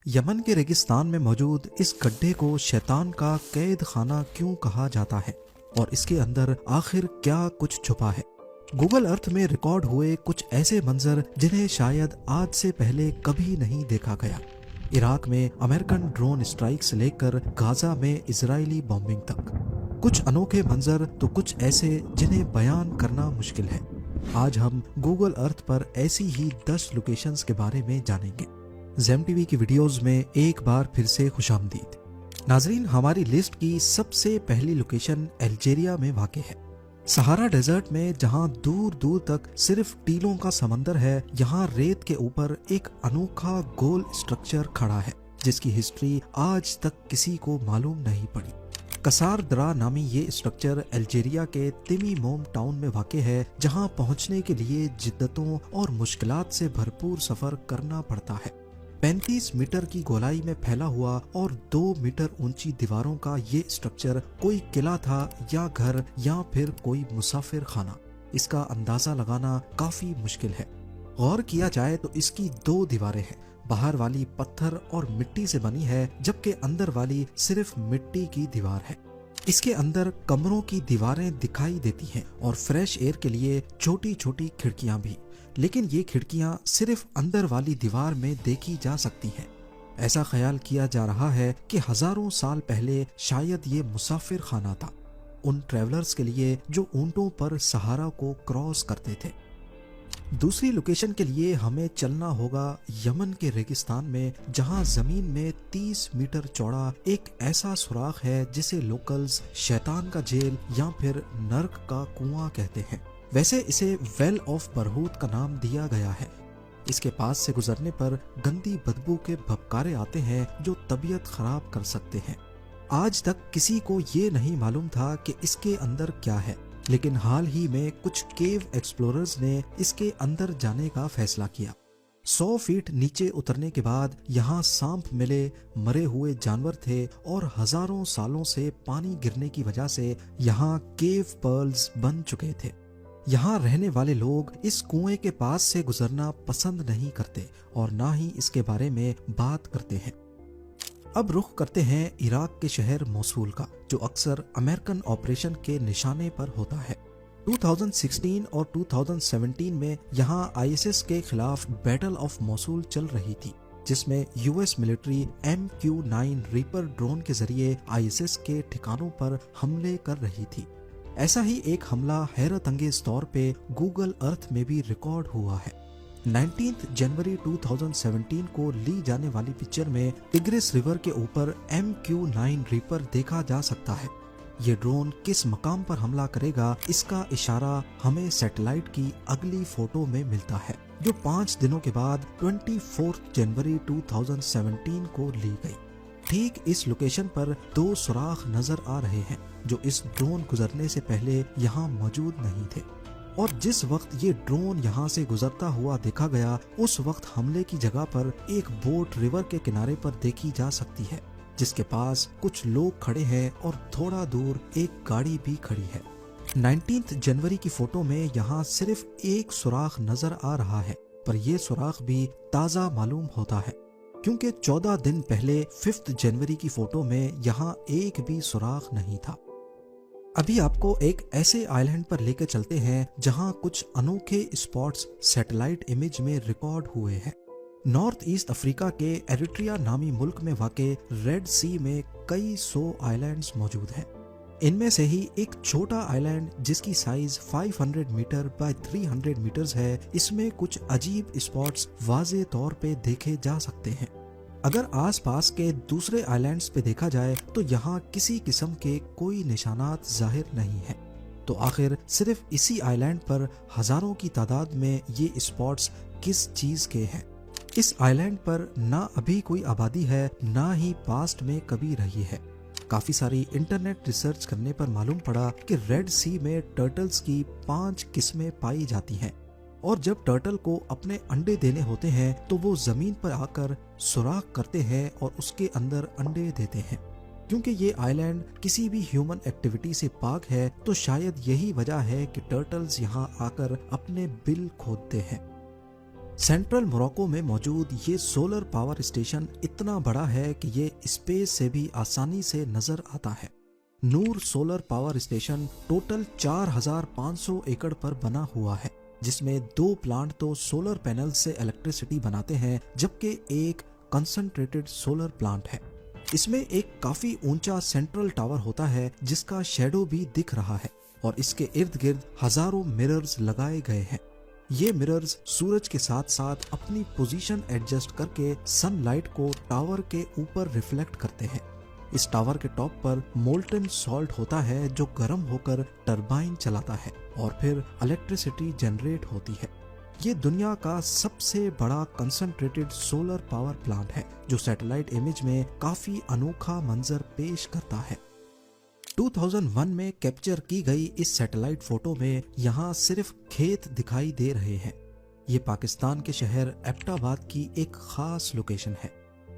Yemen के रेगिस्तान में मौजूद इस गड्ढे को शैतान का कैद खाना क्यों कहा जाता है और इसके अंदर आखिर क्या कुछ छुपा है। गूगल अर्थ में रिकॉर्ड हुए कुछ ऐसे मंजर जिन्हें शायद आज से पहले कभी नहीं देखा गया। इराक में अमेरिकन ड्रोन स्ट्राइक से लेकर गाजा में इजरायली बॉम्बिंग तक कुछ अनोखे मंजर तो कुछ ऐसे जिन्हें बयान करना मुश्किल है। आज हम गूगल अर्थ पर ऐसी ही 10 लोकेशंस के बारे में जानेंगे। ज़ेम टीवी की वीडियोस में एक बार फिर से खुशामदीद। नाजरीन, हमारी लिस्ट की सबसे पहली लोकेशन अल्जीरिया में वाक़ है। सहारा डेजर्ट में जहां दूर दूर तक सिर्फ टीलों का समंदर है, यहां रेत के ऊपर एक अनोखा गोल स्ट्रक्चर खड़ा है जिसकी हिस्ट्री आज तक किसी को मालूम नहीं पड़ी। कसार दरा नामी ये स्ट्रक्चर अल्जीरिया के तिमी मोम टाउन में वाक़ है, जहां पहुंचने के लिए जिद्दतों और मुश्किलात से भरपूर सफर करना पड़ता है। 35 मीटर की गोलाई में फैला हुआ और 2 मीटर ऊंची दीवारों का ये स्ट्रक्चर कोई किला था या घर या फिर कोई मुसाफिर खाना, इसका अंदाजा लगाना काफी मुश्किल है। गौर किया जाए तो इसकी 2 दीवारें हैं। बाहर वाली पत्थर और मिट्टी से बनी है जबकि अंदर वाली सिर्फ मिट्टी की दीवार है। इसके अंदर कमरों की दीवारें दिखाई देती हैं और फ्रेश एयर के लिए छोटी छोटी खिड़कियां भी, लेकिन ये खिड़कियां सिर्फ अंदर वाली दीवार में देखी जा सकती हैं। ऐसा ख्याल किया जा रहा है कि हजारों साल पहले शायद ये मुसाफिर खाना था, उन ट्रैवलर्स के लिए जो ऊंटों पर सहारा को क्रॉस करते थे। दूसरी लोकेशन के लिए हमें चलना होगा यमन के रेगिस्तान में, जहां जमीन में 30 मीटर चौड़ा एक ऐसा सुराख है जिसे लोकल्स शैतान का जेल या फिर नर्क का कुआं कहते हैं। वैसे इसे वेल ऑफ बरहूत का नाम दिया गया है। इसके पास से गुजरने पर गंदी बदबू के भपकारे आते हैं जो तबीयत खराब कर सकते हैं। आज तक किसी को ये नहीं मालूम था कि इसके अंदर क्या है, लेकिन हाल ही में कुछ केव एक्सप्लोरर्स ने इसके अंदर जाने का फैसला किया। 100 फीट नीचे उतरने के बाद यहाँ सांप मिले, मरे हुए जानवर थे और हजारों सालों से पानी गिरने की वजह से यहाँ केव पर्ल्स बन चुके थे। यहाँ रहने वाले लोग इस कुएं के पास से गुजरना पसंद नहीं करते और ना ही इसके बारे में बात करते हैं। अब रुख करते हैं इराक के शहर मोसूल का, जो अक्सर अमेरिकन ऑपरेशन के निशाने पर होता है। 2016 और 2017 में यहाँ आईएसएस के खिलाफ बैटल ऑफ मोसूल चल रही थी, जिसमें US military MQ-9 reaper drone के जरिए आईएसएस के ठिकानों पर हमले कर रही थी। ऐसा ही एक हमला हैरत अंगेज तौर पे गूगल अर्थ में भी रिकॉर्ड हुआ है। 19 जनवरी 2017 को ली जाने वाली पिक्चर में टिग्रिस रिवर के ऊपर MQ-9 रीपर देखा जा सकता है। ये ड्रोन किस मकाम पर हमला करेगा, इसका इशारा हमें सैटेलाइट की अगली फोटो में मिलता है, जो 5 दिनों के बाद 24 जनवरी 2017 को ली गई। ठीक इस लोकेशन पर 2 सुराख नजर आ रहे हैं जो इस ड्रोन गुजरने से पहले यहाँ मौजूद नहीं थे, और जिस वक्त ये ड्रोन यहाँ से गुजरता हुआ देखा गया, उस वक्त हमले की जगह पर एक बोट रिवर के किनारे पर देखी जा सकती है, जिसके पास कुछ लोग खड़े हैं और थोड़ा दूर एक गाड़ी भी खड़ी है। 19 जनवरी की फोटो में यहाँ सिर्फ एक सुराख नजर आ रहा है, पर यह सुराख भी ताजा मालूम होता है क्योंकि 14 दिन पहले 5 जनवरी की फोटो में यहाँ एक भी सुराख नहीं था। अभी आपको एक ऐसे आइलैंड पर लेकर चलते हैं जहां कुछ अनोखे स्पॉट्स सैटेलाइट इमेज में रिकॉर्ड हुए हैं। नॉर्थ ईस्ट अफ्रीका के एरिट्रिया नामी मुल्क में वाक़े रेड सी में कई 100 आइलैंड्स मौजूद हैं। इनमें से ही एक छोटा आइलैंड जिसकी साइज 500 मीटर बाय 300 मीटर्स है, इसमें कुछ अजीब स्पॉट्स वाज़े तौर पे देखे जा सकते हैं। अगर आसपास के दूसरे आइलैंड्स पे देखा जाए तो यहाँ किसी किस्म के कोई निशानात जाहिर नहीं है, तो आखिर सिर्फ इसी आइलैंड पर हजारों की तादाद में ये स्पॉट्स किस चीज के हैं। इस आइलैंड पर ना अभी कोई आबादी है, ना ही पास्ट में कभी रही है। काफी सारी इंटरनेट रिसर्च करने पर मालूम पड़ा कि रेड सी में टर्टल्स की 5 किस्में पाई जाती हैं, और जब टर्टल को अपने अंडे देने होते हैं तो वो जमीन पर आकर सुराख करते हैं और उसके अंदर अंडे देते हैं। क्योंकि ये आइलैंड किसी भी ह्यूमन एक्टिविटी से पाक है, तो शायद यही वजह है कि टर्टल्स यहाँ आकर अपने बिल खोदते हैं। सेंट्रल मोरक्को में मौजूद ये सोलर पावर स्टेशन इतना बड़ा है कि ये स्पेस से भी आसानी से नजर आता है। नूर सोलर पावर स्टेशन टोटल 4500 एकड़ पर बना हुआ है, जिसमें 2 प्लांट तो सोलर पैनल से इलेक्ट्रिसिटी बनाते हैं, जबकि एक कंसंट्रेटेड सोलर प्लांट है। इसमें एक काफी ऊंचा सेंट्रल टावर होता है जिसका शैडो भी दिख रहा है, और इसके इर्द गिर्द हजारों मिरर्स लगाए गए हैं। ये मिरर्स सूरज के साथ साथ अपनी पोजीशन एडजस्ट करके सनलाइट को टावर के ऊपर रिफ्लेक्ट करते हैं। इस टावर के टॉप पर मोल्टन सॉल्ट होता है जो गर्म होकर टरबाइन चलाता है और फिर इलेक्ट्रिसिटी जनरेट होती है। ये दुनिया का सबसे बड़ा कंसंट्रेटेड सोलर पावर प्लांट है जो सैटेलाइट इमेज में काफी अनोखा मंजर पेश करता है। 2001 में कैप्चर की गई इस सैटेलाइट फोटो में यहाँ सिर्फ खेत दिखाई दे रहे हैं। ये पाकिस्तान के शहर एबटाबाद की एक खास लोकेशन है।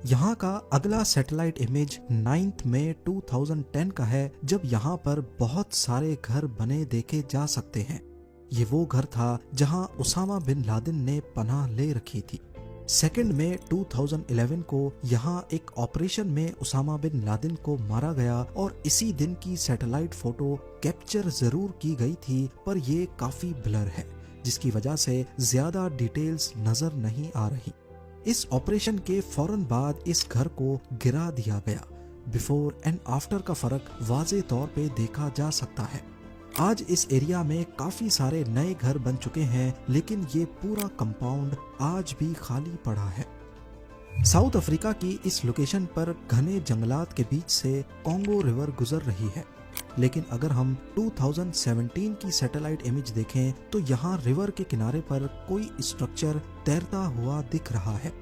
यहाँ का अगला सैटेलाइट इमेज 9 मई 2010 का है, जब यहाँ पर बहुत सारे घर बने देखे जा सकते हैं। ये वो घर था जहाँ उसामा बिन लादेन ने पनाह ले रखी थी। 2 मई 2011 को यहाँ एक ऑपरेशन में उसामा बिन लादेन को मारा गया और इसी दिन की सैटेलाइट फोटो कैप्चर जरूर की गई थी, पर ये काफी ब्लर है, जिसकी वजह से ज्यादा डिटेल्स नजर नहीं आ रही। इस ऑपरेशन के फौरन बाद इस घर को गिरा दिया गया। बिफोर एंड आफ्टर का फर्क वाज़े तौर पे देखा जा सकता है। आज इस एरिया में काफी सारे नए घर बन चुके हैं, लेकिन ये पूरा कंपाउंड आज भी खाली पड़ा है। साउथ अफ्रीका की इस लोकेशन पर घने जंगलात के बीच से कॉन्गो रिवर गुजर रही है, लेकिन अगर हम 2017 की सैटेलाइट इमेज देखें तो यहाँ रिवर के किनारे पर कोई स्ट्रक्चर तैरता हुआ दिख रहा है।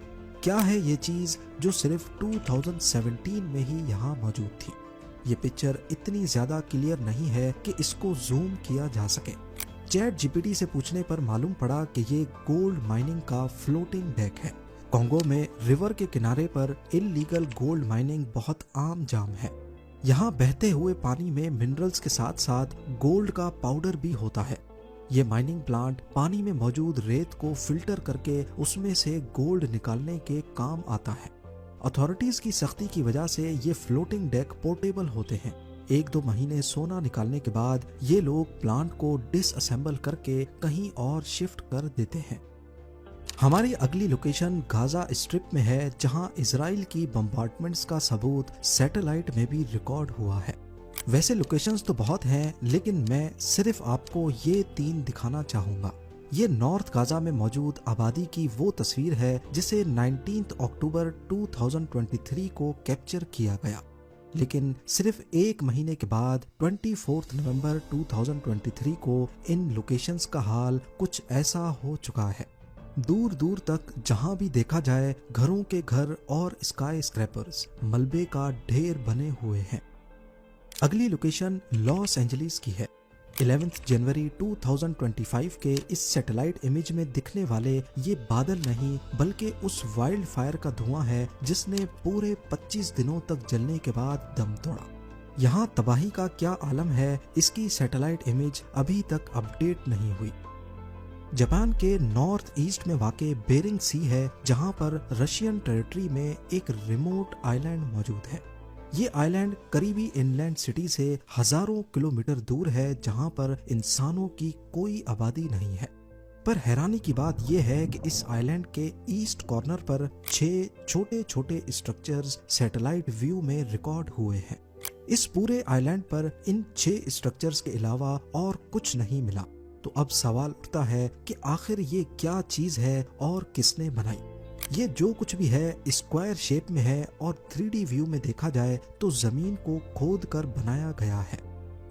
क्या है ये चीज जो सिर्फ 2017 में ही यहाँ मौजूद थी? ये पिक्चर इतनी ज्यादा क्लियर नहीं है कि इसको जूम किया जा सके। चैट जीपीटी से पूछने पर मालूम पड़ा कि ये गोल्ड माइनिंग का फ्लोटिंग डेक है। कॉन्गो में रिवर के किनारे पर इल्लीगल गोल्ड माइनिंग बहुत आम जाम है। यहाँ बहते हुए पानी में मिनरल्स के साथ साथ गोल्ड का पाउडर भी होता है। ये माइनिंग प्लांट पानी में मौजूद रेत को फिल्टर करके उसमें से गोल्ड निकालने के काम आता है। अथॉरिटीज की सख्ती की वजह से ये फ्लोटिंग डेक पोर्टेबल होते हैं। 1-2 महीने सोना निकालने के बाद ये लोग प्लांट को डिसअसेंबल करके कहीं और शिफ्ट कर देते हैं। हमारी अगली लोकेशन गाजा स्ट्रिप में है, जहां इजराइल की बम्बार्डमेंट्स का सबूत सैटेलाइट में भी रिकॉर्ड हुआ है। वैसे लोकेशंस तो बहुत हैं, लेकिन मैं सिर्फ आपको ये 3 दिखाना चाहूंगा। ये नॉर्थ गाजा में मौजूद आबादी की वो तस्वीर है जिसे 19 अक्टूबर 2023 को कैप्चर किया गया, लेकिन सिर्फ 1 महीने के बाद 24 नवंबर 2023 को इन लोकेशंस का हाल कुछ ऐसा हो चुका है। दूर दूर तक जहां भी देखा जाए घरों के घर और स्काई स्क्रैपर्स मलबे का ढेर बने हुए हैं। अगली लोकेशन लॉस एंजलिस की है। 11 जनवरी 2025 के इस सैटेलाइट इमेज में दिखने वाले ये बादल नहीं, बल्कि उस वाइल्ड फायर का धुआं है जिसने पूरे 25 दिनों तक जलने के बाद दम तोड़ा। यहाँ तबाही का क्या आलम है, इसकी सैटेलाइट इमेज अभी तक अपडेट नहीं हुई। जापान के नॉर्थ ईस्ट में वाक़े बेरिंग सी है, जहाँ पर रशियन टेरिटरी में एक रिमोट आइलैंड मौजूद है। ये आइलैंड करीबी इनलैंड सिटी से हजारों किलोमीटर दूर है, जहां पर इंसानों की कोई आबादी नहीं है। पर हैरानी की बात यह है कि इस आइलैंड के ईस्ट कॉर्नर पर 6 छोटे छोटे स्ट्रक्चर्स सैटेलाइट व्यू में रिकॉर्ड हुए हैं। इस पूरे आइलैंड पर इन 6 स्ट्रक्चर्स के अलावा और कुछ नहीं मिला। तो अब सवाल उठता है कि आखिर ये क्या चीज है और किसने बनाई? ये जो कुछ भी है स्क्वायर शेप में है और 3D व्यू में देखा जाए तो जमीन को खोद कर बनाया गया है।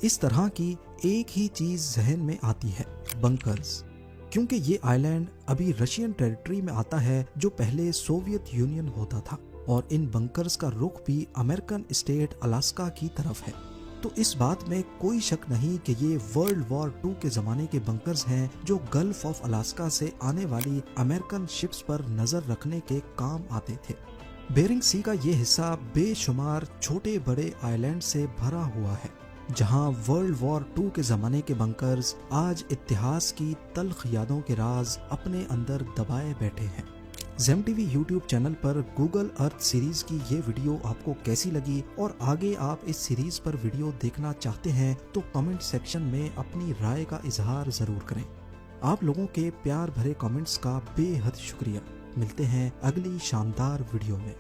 इस तरह की एक ही चीज जहन में आती है, बंकर्स। क्योंकि ये आइलैंड अभी रशियन टेरिटरी में आता है जो पहले सोवियत यूनियन होता था, और इन बंकर्स का रुख भी अमेरिकन स्टेट अलास्का की तरफ है। तो इस बात में कोई शक नहीं कि ये वर्ल्ड वॉर 2 के जमाने के बंकर्स हैं जो गल्फ ऑफ अलास्का से आने वाली अमेरिकन शिप्स पर नजर रखने के काम आते थे। बेरिंग सी का ये हिस्सा बेशुमार छोटे बड़े आइलैंड से भरा हुआ है। जहां वर्ल्ड वॉर 2 के जमाने के बंकर्स आज इतिहास की तल्ख यादों के राज अपने अंदर दबाए बैठे हैं। जेम टीवी यूट्यूब चैनल पर गूगल अर्थ सीरीज की ये वीडियो आपको कैसी लगी और आगे आप इस सीरीज पर वीडियो देखना चाहते हैं तो कमेंट सेक्शन में अपनी राय का इजहार जरूर करें। आप लोगों के प्यार भरे कमेंट्स का बेहद शुक्रिया। मिलते हैं अगली शानदार वीडियो में।